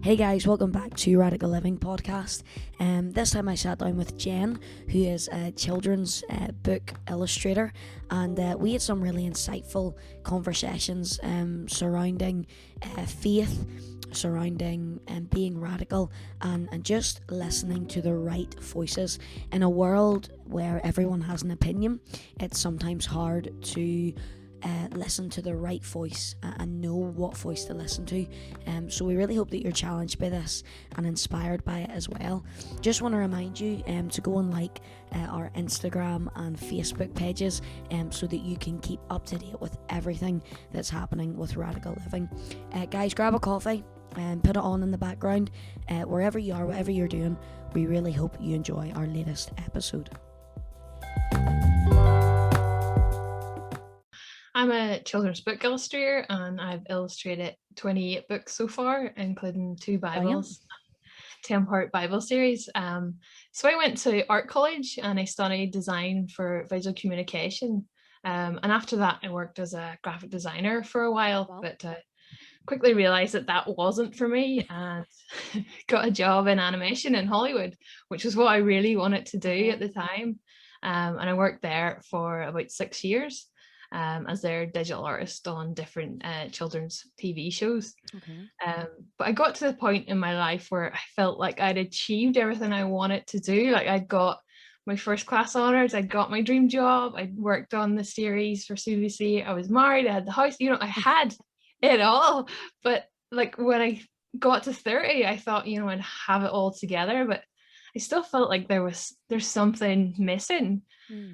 Hey guys, welcome back to Radical Living podcast. This time I sat down with Jen, who is a children's book illustrator, and we had some really insightful conversations surrounding faith, surrounding being radical, and just listening to the right voices. In a world where everyone has an opinion, it's sometimes hard to listen to the right voice and know what voice to listen to. So we really hope that you're challenged by this and inspired by it as well. Just want to remind you to go and like our Instagram and Facebook pages so that you can keep up to date with everything that's happening with Radical Living. Guys, grab a coffee and put it on in the background. Wherever you are, whatever you're doing, we really hope you enjoy our latest episode. I'm a children's book illustrator and I've illustrated 28 books so far, including 2 Bibles, 10-part Bible series. So I went to art college and I studied design for visual communication. And after that, I worked as a graphic designer for a while, but quickly realized that that wasn't for me and got a job in animation in Hollywood, which was what I really wanted to do at the time. And I worked there for about 6 years. As their digital artist on different children's TV shows. But I got to the point in my life where I felt like I'd achieved everything I wanted to do. Like I'd got my first class honours, I'd got my dream job, I'd worked on the series for CBC, I was married, I had the house, I had it all. But like when I got to 30, I thought, I'd have it all together, but I still felt like there's something missing.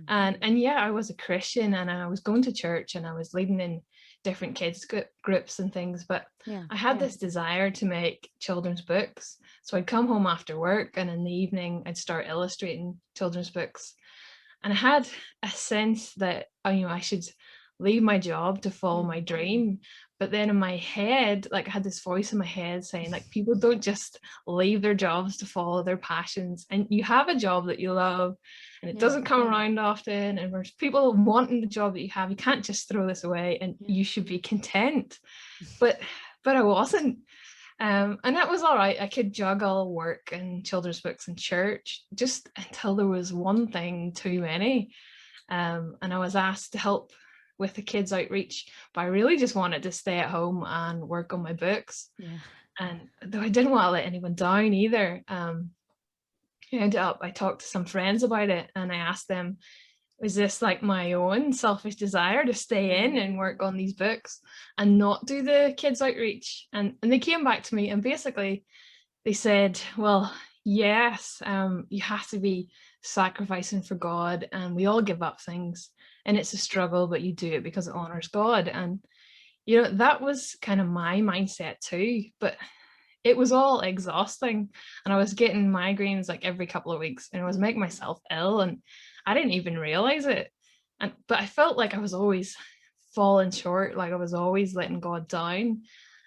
And yeah, I was a Christian and I was going to church and I was leading in different kids groups and things, but I had this desire to make children's books. So I'd come home after work and in the evening I'd start illustrating children's books. And I had a sense that, I should leave my job to follow my dream. But then in my head, like I had this voice in my head saying, like, people don't just leave their jobs to follow their passions. And you have a job that you love and it doesn't come around often. And there's people wanting the job that you have. You can't just throw this away and you should be content. But I wasn't. And that was all right. I could juggle work and children's books and church just until there was one thing too many. And I was asked to help with the kids outreach, but I really just wanted to stay at home and work on my books. And though I didn't want to let anyone down either, I talked to some friends about it and I asked them, is this like my own selfish desire to stay in and work on these books and not do the kids outreach? And they came back to me and basically they said, well, yes, you have to be sacrificing for God and we all give up things and it's a struggle, but you do it because it honors God. And that was kind of my mindset too, but it was all exhausting and I was getting migraines like every couple of weeks and I was making myself ill and I didn't even realize it. But I felt like I was always falling short, like I was always letting God down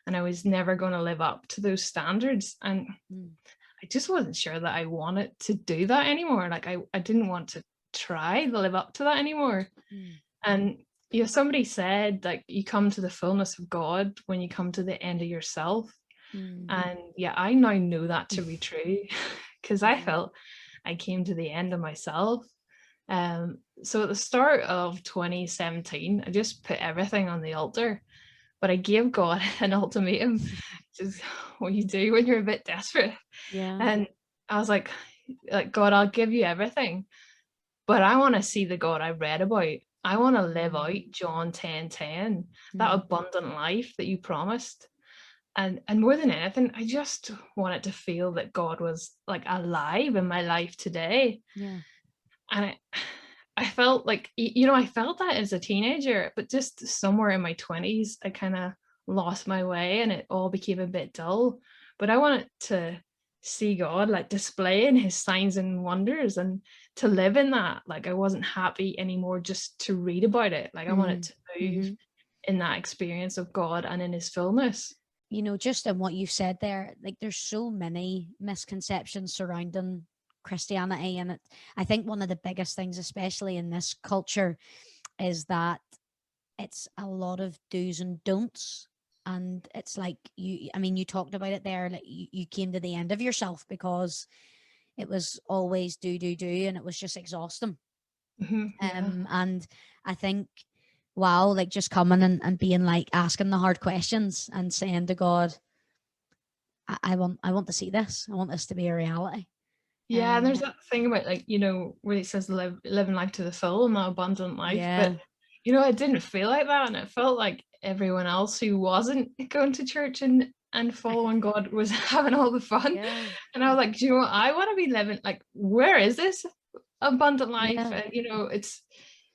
and I was never going to live up to those standards. And I just wasn't sure that I wanted to do that anymore. Like I didn't want to try to live up to that anymore. And somebody said, like, you come to the fullness of God when you come to the end of yourself. And I now know that to be true because I felt I came to the end of myself. So at the start of 2017, I just put everything on the altar, but I gave God an ultimatum, which is what you do when you're a bit desperate. And I was like, God, I'll give you everything, but I want to see the God I read about. I want to live out John 10:10, that abundant life that you promised. And more than anything, I just wanted to feel that God was like alive in my life today. And I felt like, I felt that as a teenager, but just somewhere in my 20s, I kind of lost my way and it all became a bit dull. But I wanted to see God like displaying his signs and wonders and to live in that. Like I wasn't happy anymore just to read about it. Like I wanted to move in that experience of God and in his fullness. Just in what you said there, like there's so many misconceptions surrounding Christianity, and I think one of the biggest things, especially in this culture, is that it's a lot of do's and don'ts, and it's like you talked about it there, like you came to the end of yourself because it was always do, and it was just exhausting. Yeah. And I think, wow, like just coming and being like asking the hard questions and saying to God, I want to see this. I want this to be a reality. Yeah, and there's Um, that thing about, like, where it says living life to the full and that abundant life. yeah, But it didn't feel like that, and it felt like everyone else who wasn't going to church and following God was having all the fun. yeah, And I was like, do you know what? I want to be living, like, where is this abundant life? yeah, And it's,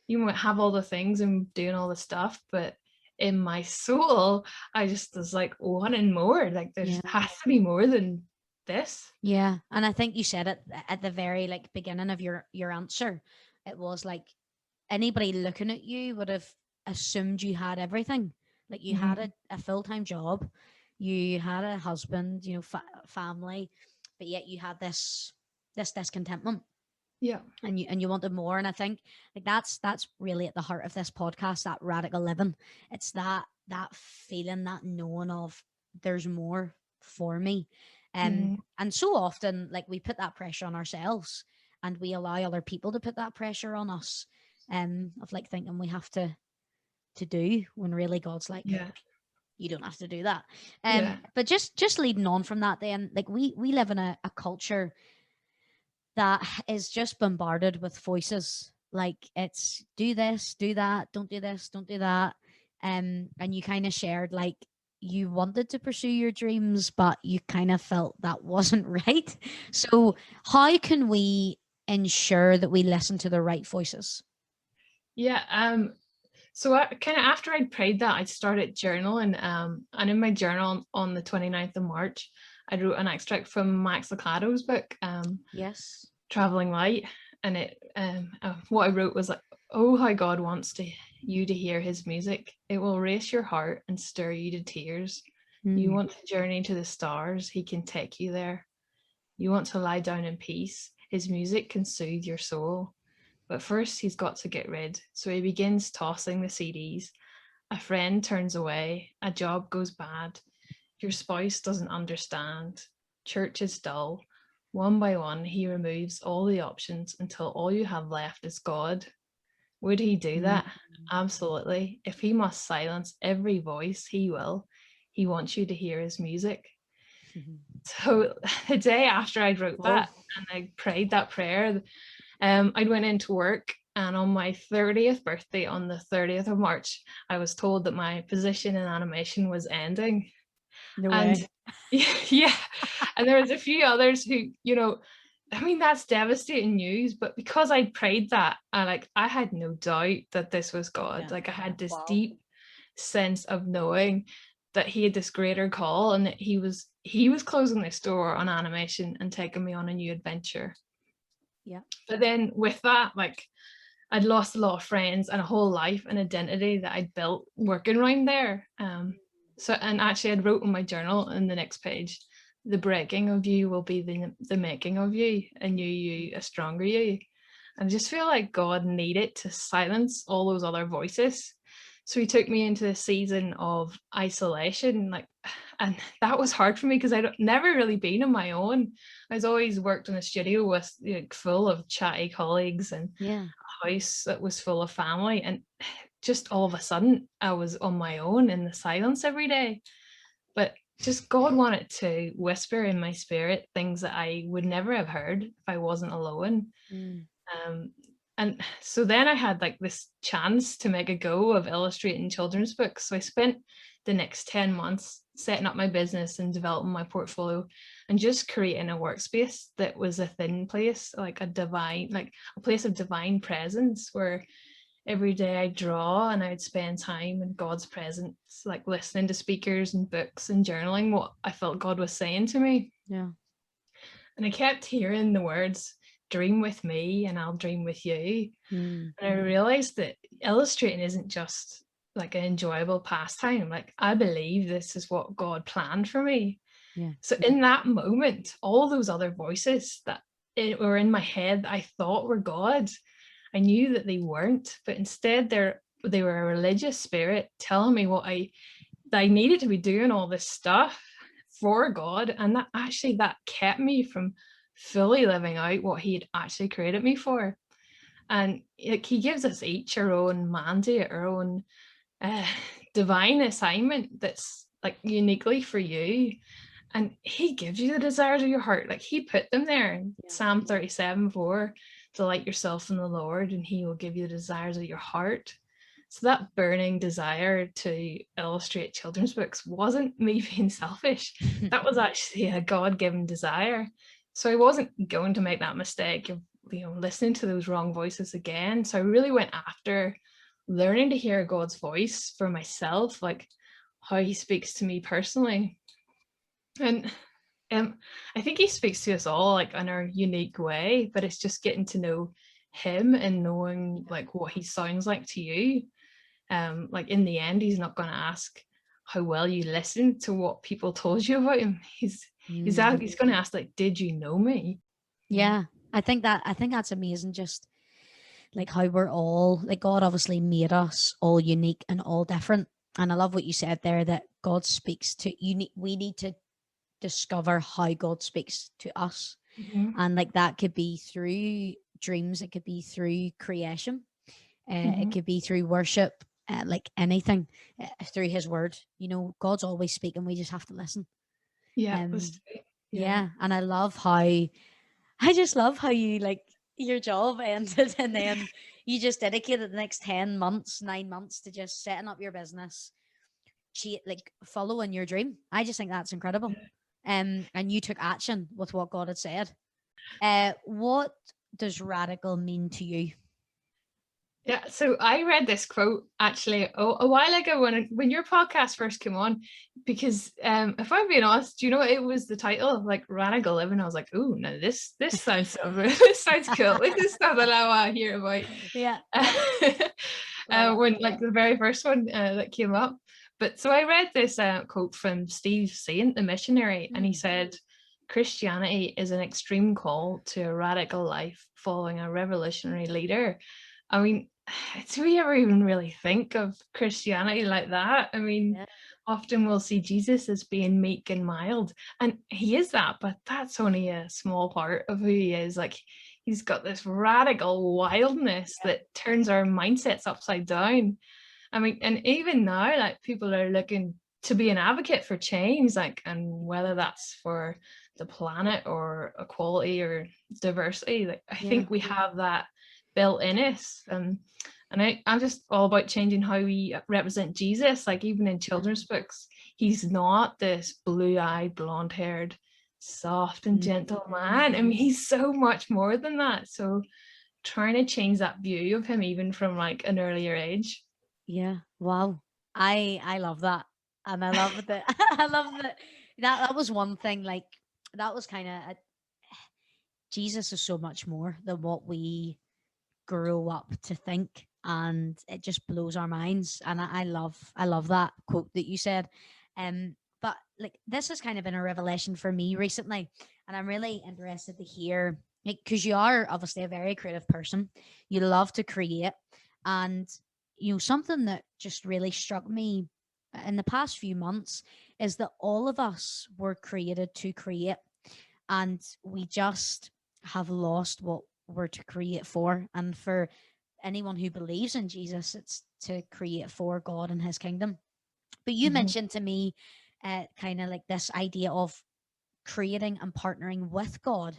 you might have all the things and doing all the stuff, but in my soul, I just was like wanting more. Like, there's yeah. has to be more than this. Yeah, and I think you said it at the very like beginning of your answer. It was like anybody looking at you would have assumed you had everything. Like you had Mhm. a full-time job, you had a husband, family, but yet you had this discontentment, Yeah. and you wanted more. And I think like that's really at the heart of this podcast, that radical living. It's that feeling, that knowing of there's more for me. Mhm. And so often like we put that pressure on ourselves, and we allow other people to put that pressure on us, of like thinking we have to do, when really God's like, Yeah. you don't have to do that. Yeah. But just leading on from that, then, like we live in a culture that is just bombarded with voices. Like it's do this, do that, don't do this, don't do that. And you kind of shared like you wanted to pursue your dreams, but you kind of felt that wasn't right. So how can we ensure that we listen to the right voices? Yeah. So I kind of, after I'd prayed that, I started journaling. And in my journal on the 29th of March, I wrote an extract from Max Lucado's book, Yes. Traveling Light. And what I wrote was like, oh, how God wants you to hear his music. It will race your heart and stir you to tears. You Mm. want to journey to the stars, he can take you there. You want to lie down in peace, his music can soothe your soul. But first, he's got to get rid. So he begins tossing the CDs. A friend turns away. A job goes bad. Your spouse doesn't understand. Church is dull. One by one, he removes all the options until all you have left is God. Would he do Mm. that? Absolutely. If he must silence every voice, he will. He wants you to hear his music. So the day after I wrote Cool. that and I prayed that prayer, I went into work, and on my 30th birthday, on the 30th of March, I was told that my position in animation was ending. No And way. yeah, and there was a few others who, I mean, that's devastating news, but because I prayed that, I had no doubt that this was God. Yeah. Like, I had this Wow. deep sense of knowing that he had this greater call, and that he was closing this door on animation and taking me on a new adventure. Yeah. But then with that, like, I'd lost a lot of friends and a whole life and identity that I'd built working around there. So, and actually, I'd wrote in my journal in the next page, the breaking of you will be the making of you, a new you, a stronger you. And I just feel like God needed to silence all those other voices. So he took me into a season of isolation, and that was hard for me because I'd never really been on my own. I was always worked in a studio with, full of chatty colleagues, and Yeah. house that was full of family, and just all of a sudden I was on my own in the silence every day. But just God wanted to whisper in my spirit things that I would never have heard if I wasn't alone. Mm. um, and so then I had like this chance to make a go of illustrating children's books. So I spent the next 10 months setting up my business and developing my portfolio, and just creating a workspace that was a thin place, like a place of divine presence, where every day I draw and I'd spend time in God's presence, like listening to speakers and books and journaling what I felt God was saying to me. Yeah. And I kept hearing the words, dream with me and I'll dream with you. Mm. And I realized that illustrating isn't just like an enjoyable pastime. Like, I believe this is what God planned for me. Yeah. So in that moment, all those other voices that were in my head that I thought were God, I knew that they weren't, but instead they were a religious spirit telling me what I I needed to be doing all this stuff for God, and that kept me from fully living out what he'd actually created me for. And like, he gives us each our own mandate, our own uh, divine assignment that's like uniquely for you, and he gives you the desires of your heart. Like, he put them there in Psalm 37:4, delight yourself in the Lord and he will give you the desires of your heart. So that burning desire to illustrate children's books wasn't me being selfish. That was actually a God-given desire. So I wasn't going to make that mistake of, listening to those wrong voices again. So I really went after learning to hear God's voice for myself, like how he speaks to me personally. And I think he speaks to us all like in our unique way, but it's just getting to know him and knowing like what he sounds like to you. Like in the end, he's not going to ask how well you listen to what people told you about him. He's going to ask, like, did you know me? Yeah, I think that's amazing. Just like how we're all like, God obviously made us all unique and all different. And I love what you said there, that God speaks to you. We need to discover how God speaks to us. And like that could be through dreams, it could be through creation, it could be through worship, like anything, through his word. God's always speaking, we just have to listen. Yeah, yeah. And I just love how you, like, your job ended and then you just dedicated the next 10 months, 9 months to just setting up your business, like following your dream. I just think that's incredible. And you took action with what God had said. What does radical mean to you? Yeah, so I read this quote actually a while ago when your podcast first came on, because if I'm being honest, it was the title, like Radical Living. I was like, oh no, this sounds so this sounds cool. This is something I want to hear about. Yeah. When like the very first one that came up. But so I read this quote from Steve Saint, the missionary, and he said, Christianity is an extreme call to a radical life following a revolutionary leader. I mean, do we ever even really think of Christianity like that? I mean, often we'll see Jesus as being meek and mild, and he is that, but that's only a small part of who he is. Like, he's got this radical wildness that turns our mindsets upside down. I mean, and even now, like, people are looking to be an advocate for change, like, and whether that's for the planet or equality or diversity, like, I think we have that built in us. And I'm just all about changing how we represent Jesus. Like, even in children's books, he's not this blue-eyed, blonde-haired, soft and gentle man. I mean, he's so much more than that. So trying to change that view of him even from like an earlier age. Yeah. Wow. I love that. And I love that. I love that was one thing, like, that was kind of Jesus is so much more than what we grow up to think, and it just blows our minds. And I love that quote that you said. But like, this has kind of been a revelation for me recently, and I'm really interested to hear, like, because you are obviously a very creative person, you love to create. And something that just really struck me in the past few months is that all of us were created to create, and we just have lost what we're to create for. And for anyone who believes in Jesus, it's to create for God and his kingdom. But you mentioned to me kind of like this idea of creating and partnering with God.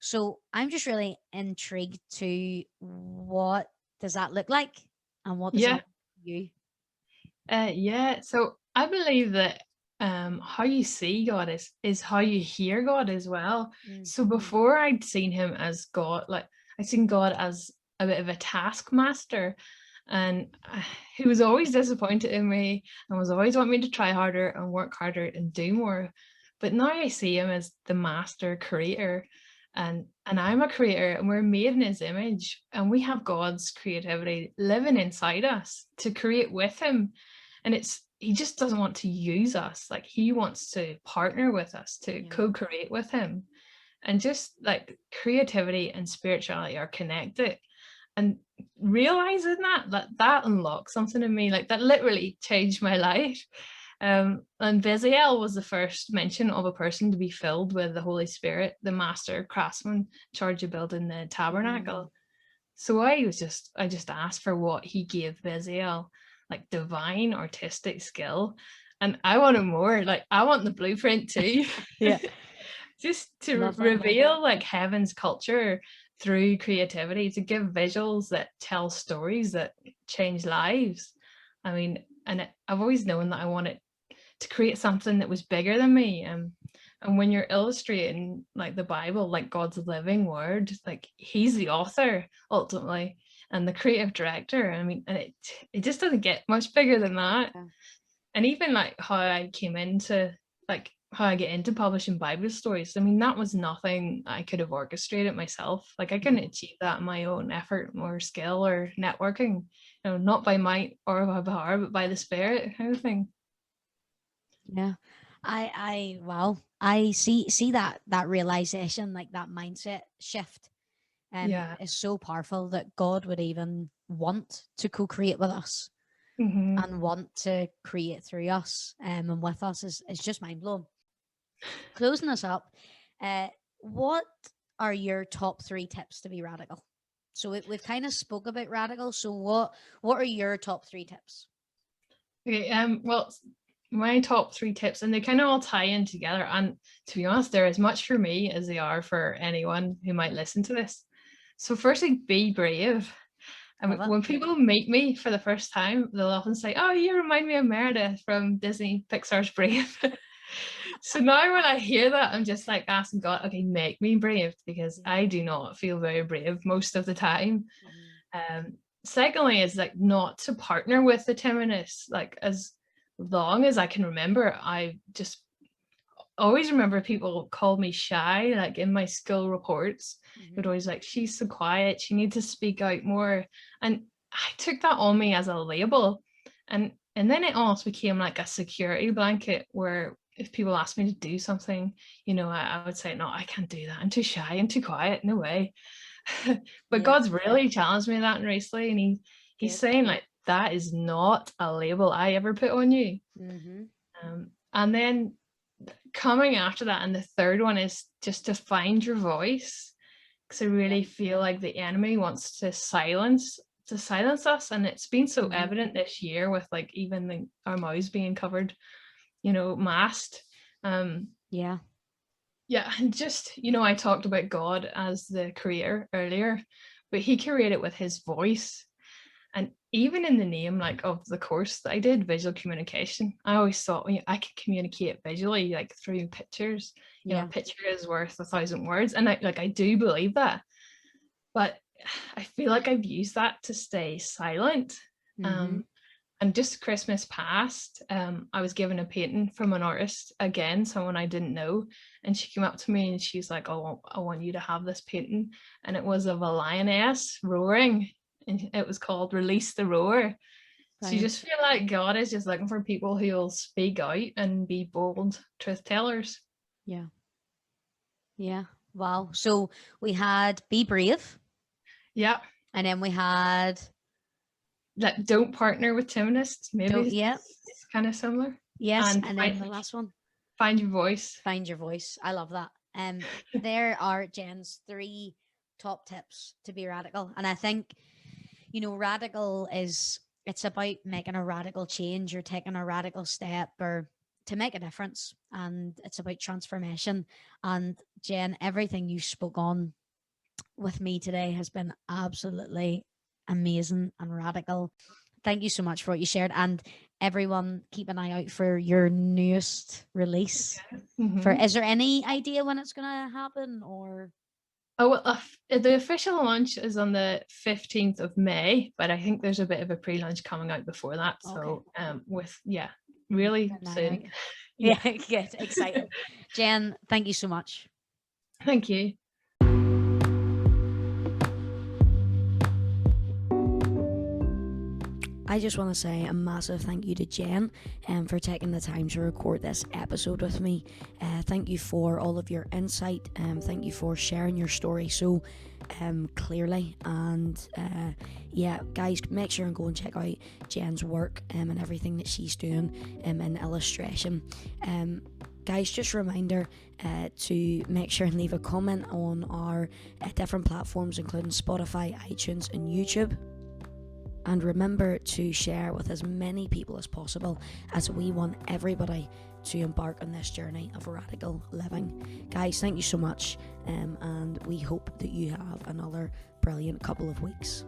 So I'm just really intrigued to, what does that look like, and what does it look like to you? Yeah, so I believe that how you see God is how you hear God as well. So before, I'd seen him as God, like, I'd seen God as a bit of a taskmaster, and he was always disappointed in me and was always wanting me to try harder and work harder and do more. But now I see him as the master creator, and I'm a creator, and we're made in his image, and we have God's creativity living inside us to create with him. And he just doesn't want to use us. Like, he wants to partner with us, to co-create with him. And just like creativity and spirituality are connected, and realizing that unlocked something in me, like, that literally changed my life. And Beziel was the first mention of a person to be filled with the Holy Spirit, the master craftsman in charge of building the tabernacle. So I just asked for what he gave Beziel, like divine artistic skill. And I wanted more. Like, I want the blueprint too. Yeah. Just to Love that. reveal like heaven's culture through creativity, to give visuals that tell stories that change lives. I mean, and I've always known that I wanted to create something that was bigger than me. And when you're illustrating like the Bible, like God's living word, like he's the author ultimately and the creative director. I mean, and it just doesn't get much bigger than that. Yeah. And even like how I came into like how I get into publishing Bible stories. I mean, that was nothing I could have orchestrated myself. Like I couldn't achieve that in my own effort or skill or networking, not by might or by power, but by the Spirit kind of thing. Yeah. Wow. I see that realization, like that mindset shift, is so powerful that God would even want to co-create with us and want to create through us and with us is just mind blowing. Closing us up, what are your top 3 tips to be radical? So we've kind of spoke about radical. So what are your top 3 tips? Okay. Well, my top 3 tips, and they kind of all tie in together. And to be honest, they're as much for me as they are for anyone who might listen to this. So firstly, be brave. I mean, when people meet me for the first time, they'll often say, "Oh, you remind me of Meredith from Disney Pixar's Brave." So now when I hear that, I'm just like asking God, okay, make me brave, because I do not feel very brave most of the time. Secondly, is like not to partner with the timidness. Like as long as I can remember, I just always remember people called me shy, like in my school reports. It would always like, she's so quiet, she needs to speak out more. And I took that on me as a label. And then it almost became like a security blanket where if people asked me to do something, I would say, no, I can't do that. I'm too shy, I'm too quiet, no way. But God's really challenged me that recently, and he's saying like, that is not a label I ever put on you. And then coming after that, and the third one is just to find your voice, because I really feel like the enemy wants to silence us, and it's been so evident this year with like even our mouths being covered, masked. And just, I talked about God as the creator earlier, but he created with his voice. And even in the name like of the course that I did, visual communication, I always thought, I could communicate visually, like through pictures. A picture is worth 1,000 words. And I do believe that. But I feel like I've used that to stay silent. And just Christmas past, I was given a painting from an artist, again, someone I didn't know. And she came up to me and she's like, oh, I want you to have this painting. And it was of a lioness roaring. And it was called Release the Roar. So you just feel like God is just looking for people who will speak out and be bold truth tellers. Yeah. Wow. So we had be brave. Yeah. And then we had like don't partner with timidness. Maybe it's kind of similar. Yes. And then the last one. Find your voice. Find your voice. I love that. There are Jen's 3 top tips to be radical. And I think, radical it's about making a radical change or taking a radical step or to make a difference. And it's about transformation. And Jen, everything you spoke on with me today has been absolutely amazing and radical. Thank you so much for what you shared. And everyone, keep an eye out for your newest release. Is there any idea when it's going to happen or? Oh, well, the official launch is on the 15th of May, but I think there's a bit of a pre-launch coming out before that. So really soon. Yeah, good. Exciting. Jen, thank you so much. Thank you. I just want to say a massive thank you to Jen for taking the time to record this episode with me. Thank you for all of your insight. Thank you for sharing your story so clearly. And yeah, guys, make sure and go and check out Jen's work and everything that she's doing in illustration. Guys, just a reminder to make sure and leave a comment on our different platforms, including Spotify, iTunes, and YouTube. And remember to share with as many people as possible, as we want everybody to embark on this journey of radical living. Guys, thank you so much, and we hope that you have another brilliant couple of weeks.